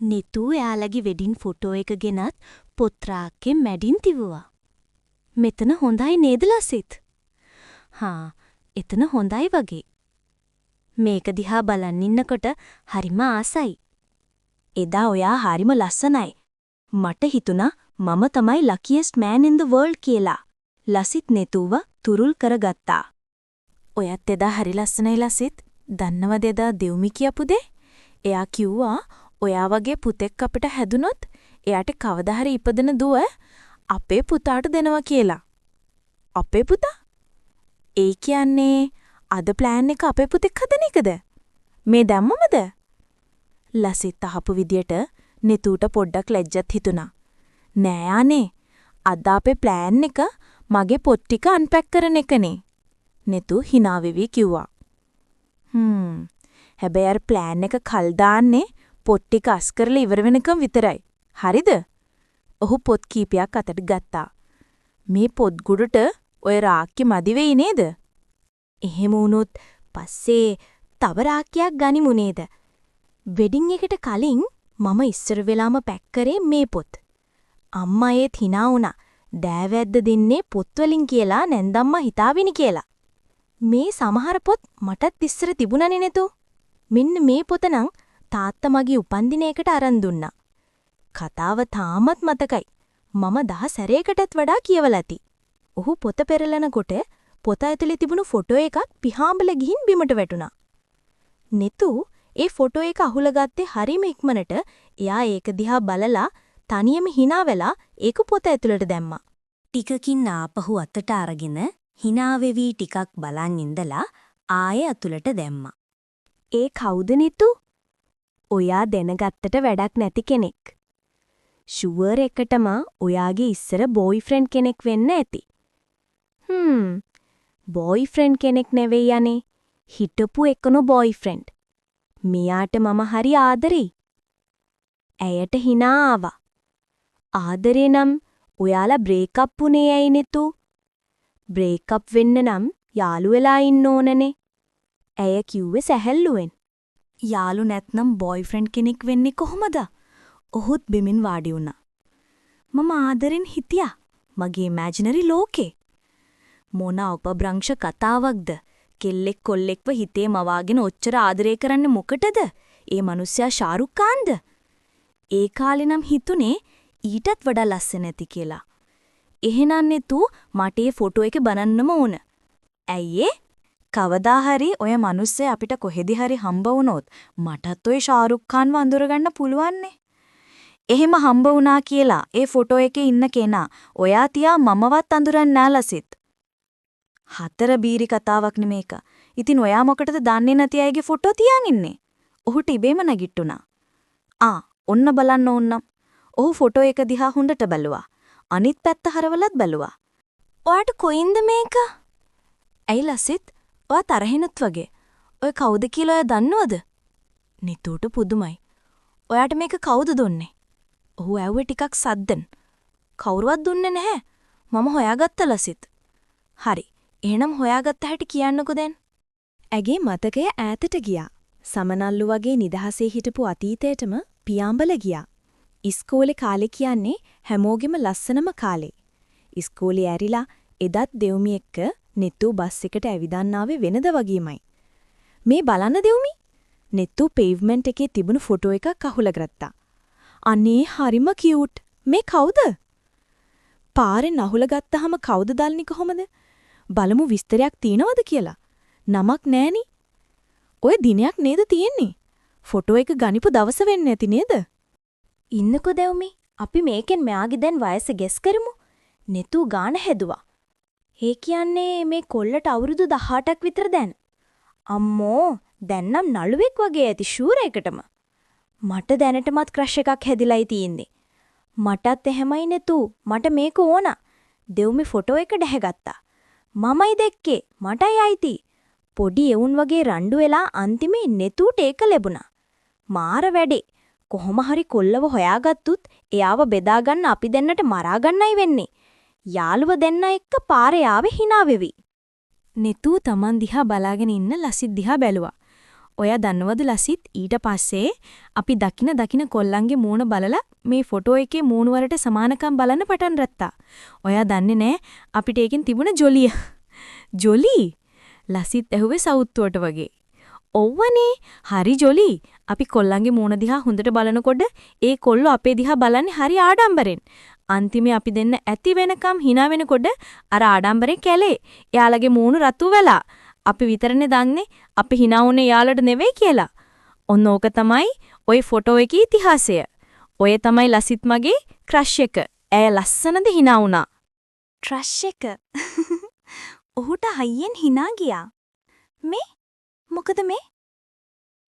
නිතු එයාලගේ wedding photo එක ගෙනත් පොත්‍රාක්කේ මැඩින් තිබුවා. මෙතන හොඳයි නේද ලසිත්? හා එතන හොඳයි වගේ. මේක දිහා බලන් ඉන්නකොට හරිම ආසයි. එදා ඔයා හරිම ලස්සනයි. මට හිතුණා මම තමයි luckiest man in the world කියලා. ලසිත් නෙතුව තුරුල් කරගත්තා. ඔයත් එදා හරි ලස්සනයි ලසිත්. දන්නවද එදා දෙව්මි කියපු දේ? එයා කිව්වා ඔයා වගේ පුතෙක් අපිට හැදුනොත් එයාට කවදා හරි ඉපදෙන දුව අපේ පුතාට දෙනවා කියලා. අපේ පුතා? ඒ කියන්නේ අද ප්ලෑන් එක අපේ පුතෙක් හදන එකද? මේ දැම්මමද? ලසිත් අහපු විදියට නිතුට පොඩ්ඩක් ලැජ්ජත් හිතුණා. නෑ අනේ. අද අපේ ප්ලෑන් එක මගේ පොත් ටික අන්පැක් කරන එකනේ. නිතු hina වෙවි කිව්වා. හැබැයි අර ප්ලෑන් එක කල් දාන්නේ පොත් ටික අස් කරලා ඉවර වෙනකම් විතරයි. හරිද? ඔහු පොත් කීපයක් අතට ගත්තා. මේ පොත් ගුඩට ඔය රාක්කෙ මදි වෙයි නේද? එහෙම වුණොත් පස්සේ තව රාක්කයක් ගනිමු නේද? වෙඩින් එකට කලින් මම ඉස්සර වෙලාම පැක් කරේ මේ පොත්. අම්මා ඒත් hina වුණා. දෑවැද්ද දෙන්නේ පොත් වලින් කියලා නැන්දම්මා හිතාවිනි කියලා. මේ සමහර පොත් මටත් ඉස්සර තිබුණනේ නේතු. මෙන්න මේ පොත නම් තාත්තා මගේ උපන්දිනයකට අරන් දුන්නා. කතාව තාමත් මතකයි. මම 10 සැරයකටත් වඩා කියවලා ඇති. ඔහු පොත පෙරලනකොට පොත ඇතුලේ තිබුණු ෆොටෝ එකක් පිහාඹල ගිහින් බිමට වැටුණා. නිතු ඒ ෆොටෝ එක අහුලා ගත්තේ හරිම ඉක්මනට. එයා ඒක දිහා බලලා තනියම hina වෙලා ඒක පොත ඇතුලට දැම්මා. ටිකකින් ආපහු අතට අරගෙන hina වෙවි ටිකක් බලන් ඉඳලා ආයෙ ඇතුලට දැම්මා. ඒ කවුද නිතු? ඔයා දැනගත්තට වැඩක් නැති කෙනෙක්. ෂුවර් එකටම ඔයාගේ ඉස්සර බොයිෆ්‍රෙන්ඩ් කෙනෙක් වෙන්න ඇති. බොයිෆ්‍රෙන්ඩ් කෙනෙක් නෙවෙයි යන්නේ. හිටපු එකනෝ බොයිෆ්‍රෙන්ඩ්. මෙයාට මම හරි ආදරෙයි. ඇයට hina ආවා. ආදරේ නම් ඔයාලා බ්‍රේක්අප් වුණේ ඇයි නිතු? බ්‍රේක්අප් වෙන්න නම් යාළු වෙලා ඉන්න ඕනනේ. ඇය කිව්වේ සැහැල්ලුවෙන්. යාළු නැත්නම් බොයිෆ්‍රෙන්ඩ් කෙනෙක් වෙන්නේ කොහොමද? ඔහුත් බිමින් වාඩි වුණා. මම ආදරෙන් හිටියා. මගේ ඉමැජිනරි ලෝකේ. මොන උපබ්‍රංශ කතාවක්ද? කෙල්ලෙක් කොල්ලෙක්ව හිතේ මවාගෙන ඔච්චර ආදරය කරන්න මොකටද? ඒ මිනිස්සයා ෂාරුක් ખાන්ද? ඒ කාලේ නම් හිතුනේ ඊටත් වඩා ලස්සන ඇති කියලා. එහෙනම් නෙතු මට ඒ ෆොටෝ එක බලන්නම ඕන. ඇයි ඒ? කවදා හරි ඔය මිනිස්සයා අපිට කොහෙදි හරි හම්බ වුණොත් මටත් ඔය ෂාරුක් ખાන්ව අඳුරගන්න පුළුවන්නේ. එහෙම හම්බ වුණා කියලා ඒ ෆොටෝ එකේ ඉන්න කෙනා ඔයා තියා මමවත් අඳුරන්නේ නෑ ලසිත්. 4 බීරි කතාවක් නෙමේක. ඉතින් ඔයා මොකටද දන්නේ නැති අයගේ ෆොටෝ තියාන් ඉන්නේ? ඔහුට ඉබේම නැගිට්ටුණා. ඔන්න බලන්න ඕන්නම්. ඔහු ෆොටෝ එක දිහා හොඳට බැලුවා. අනිත් පැත්ත හරවලත් බැලුවා. ඔයාට කොයින්ද මේක? ඇයි ලසිත්? ඔයා තරහිනුත් වගේ. ඔය කවුද කියලා ඔයා දන්නවද? නිතුට පුදුමයි. ඔයාට මේක කවුද දුන්නේ? ඔහු ඇව්වේ ටිකක් සද්දෙන්. කවුරුවත් දුන්නේ නැහැ. මම හොයාගත්ත ලසිත්. හරි. එහෙනම් හොයාගත්ත හැටි කියන්නකෝ දැන්. ඇගේ මතකය ඈතට ගියා. සමනල්ලු වගේ නිදහසේ හිටපු අතීතයටම පියාඹල ගියා. ඉස්කෝලේ කාලේ කියන්නේ හැමෝගෙම ලස්සනම කාලේ. ඉස්කෝලේ ඇරිලා එදත් දෙව්මි එක්ක නිතු බස් එකට ඇවිදන් ආවේ වෙනද වගේමයි. මේ බලන්න දෙව්මි. නිතු පේව්මන්ට් එකේ තිබුණු ෆොටෝ එකක් අහුලා ගත්තා. අනේ හරිම කියුට්. මේ කවුද? පාරෙන් අහුලා ගත්තාම කවුද දල්න්නේ කොහොමද? බලමු විස්තරයක් තියනවද කියලා. නමක් නෑනි. ඔය දිනයක් නේද තියෙන්නේ? ෆොටෝ එක ගනිපු දවස වෙන්නේ නැති නේද? ඉන්නකෝ දෙව්මි. අපි මේකෙන් මෙයාගේ දැන් වයස ගෙස් කරමු. නෙතු ගාන හැදුවා. ඒ කියන්නේ මේ කොල්ලට අවුරුදු 18ක් විතර දැන්. අම්මෝ දැන් නම් නළුවෙක් වගේ ඇති ෂූර් එකටම. මට දැනටමත් ක්‍රෂ් එකක් හැදිලායි තියෙන්නේ. මටත් එහෙමයි නෙතු. මට මේක ඕන. දෙව්මි ෆොටෝ එක දැහැගත්තා. මමයි දැක්කේ. මටයි අයිති. පොඩි එවුන් වගේ රණ්ඩු වෙලා අන්තිමේ නෙතුට ඒක ලැබුණා. මාර වැඩේ. කොහොම හරි කොල්ලව හොයාගත්තුත් එයාව බෙදා ගන්න අපි දෙන්නට මරා ගන්නයි වෙන්නේ. යාළුව දෙන්න එක්ක පාරේ ආවේ hina වෙවි. නෙතු තමන් දිහා බලාගෙන ඉන්න ලසිත් දිහා බැලුවා. ඔයා දන්නවද ලසිත් ඊට පස්සේ අපි දකින කොල්ලන්ගේ මූණ බලලා මේ ෆොටෝ එකේ මූණ වලට සමානකම් බලන්න පටන් ගත්තා. ඔයා දන්නේ නෑ අපිට ඒකෙන් තිබුණ ජොලිය. ජොලි? ලසිත් ඇහුවේ සවුත්තුවට වගේ. ඔව්වනේ හරි ජොලි. අපි කොල්ලන්ගේ මූණ දිහා හොඳට බලනකොට ඒ කොල්ලෝ අපේ දිහා බලන්නේ හරි ආඩම්බරෙන්. අන්තිමේ අපි දෙන්න ඇති වෙනකම් hina වෙනකොට අර ආඩම්බරේ කැලේ. එයාලගේ මූණ රතු වෙලා. අපි විතරනේ දන්නේ අපි hina වුනේ යාළට නෙවෙයි කියලා. ඔන්න ඕක තමයි ওই ෆොටෝ එකේ ඉතිහාසය. ඔය තමයි ලසිත් මගේ ක්‍රෂ් එක. ඇය ලස්සනද hina වුණා. ක්‍රෂ් එක. ඔහුට හයියෙන් hina ගියා. මේ මොකද මේ?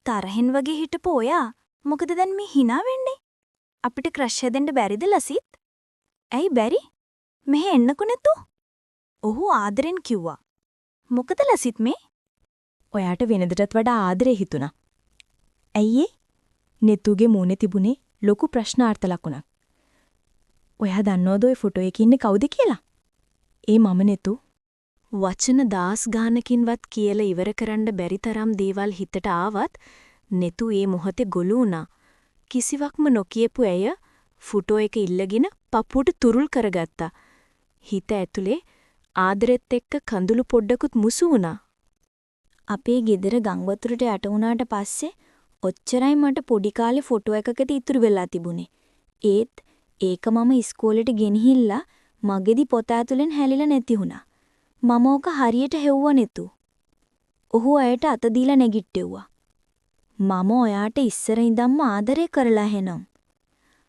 තරහෙන් වගේ හිටපු ඔයා මොකද දැන් මේ hina වෙන්නේ? අපිට ක්‍රෂ් හැදෙන්න බැරිද ලසිත්? ඇයි බැරි? මෙහෙ එන්නකෝ නැතු. ඔහු ආදරෙන් කිව්වා. මොකද ලසිත් මේ? ඔයාට වෙනදටත් වඩා ආදරේ හිතුණා. ඇයි ඒ? නෙතුගේ මූණේ තිබුණේ ලොකු ප්‍රශ්නාර්ථ ලකුණක්. ඔයා දන්නවද ඔය ෆොටෝ එකේ ඉන්නේ කවුද කියලා? ඒ මම නෙතු. වචන දාස් ගානකින්වත් කියලා ඉවර කරන්න බැරි තරම් දේවල් හිතට ආවත් නෙතු ඒ මොහොතේ ගොළු වුණා. කිසිවක්ම නොකියපු ඇය ෆොටෝ එක ඉල්ලගෙන පපුවට තුරුල් කරගත්තා. හිත ඇතුලේ ආදරෙත් එක්ක කඳුළු පොඩ්ඩකුත් මුසු වුණා. අපේ ගෙදර ගංවතුරට යට වුණාට පස්සේ ඔච්චරයි මට පොඩි කාලේ ෆොටෝ එකකට ඉතුරු වෙලා තිබුණේ. ඒත් ඒක මම ඉස්කෝලේට ගෙනහිල්ලා මගේදී පොත ඇතුලෙන් හැලිලා නැති වුණා. මම ඕක හරියට හෙව්වා නෙතු. ඔහු අයට අත දීලා නැගිට්ටෙව්වා. මම ඔයාට ඉස්සර ඉඳන්ම ආදරේ කරලා හෙනම්.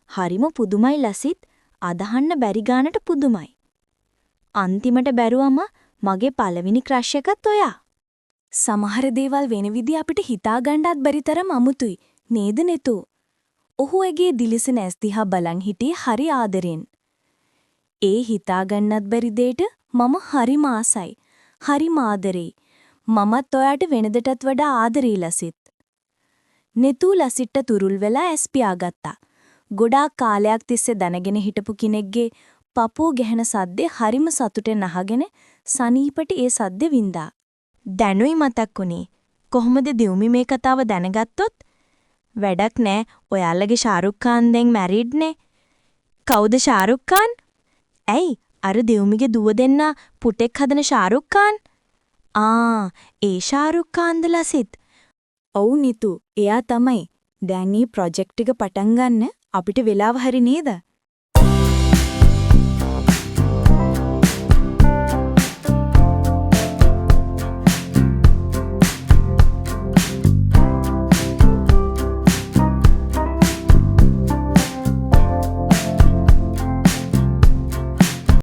හරිම පුදුමයි ලසිත්. අදහන්න බැරි ගානට පුදුමයි. අන්තිමට බැරුවම මගේ පළවෙනි ක්‍රෂ් එකත් ඔයා. සමහර දේවල් වෙන විදිහ අපිට හිතා ගන්නවත් බැරි තරම් අමුතුයි නේද නෙතු? ඔහු එගේ දිලිසෙන ඇස් දිහා බලන් හිටියේ හරි ආදරෙන්. ඒ හිතා ගන්නවත් බැරි දෙයට මම හරිම ආසයි. හරිම ආදරෙයි. මමත් ඔයාට වෙනදටත් වඩා ආදරෙයි ලසිත්. නෙතු ලසිට්ට තුරුල් වෙලා ඇස් පියාගත්තා. ගොඩාක් කාලයක් තිස්සේ දැනගෙන හිටපු කෙනෙක්ගේ පපුව ගැහෙන සද්දේ හරිම සතුටෙන් අහගෙන සනීපට ඒ සද්දේ වින්දා. දැනුයි මතක් උනේ. කොහොමද දියුමි මේ කතාව දැනගත්තොත්? වැඩක් නෑ. ඔයාලගේ ශාරුක් ખાන් දැන් මැරිඩ් නේ. කවුද ශාරුක් ખાන්? ඇයි අර දියුමිගේ දුව දෙන්න පුටෙක් හදන ශාරුක් ખાන්? ඒ ශාරුක් ખાන්ද ලසිත්? ඔව් නිතු. එයා තමයි. දැන් මේ ප්‍රොජෙක්ට් එක පටන් ගන්න අපිට වෙලාව හරි නේද?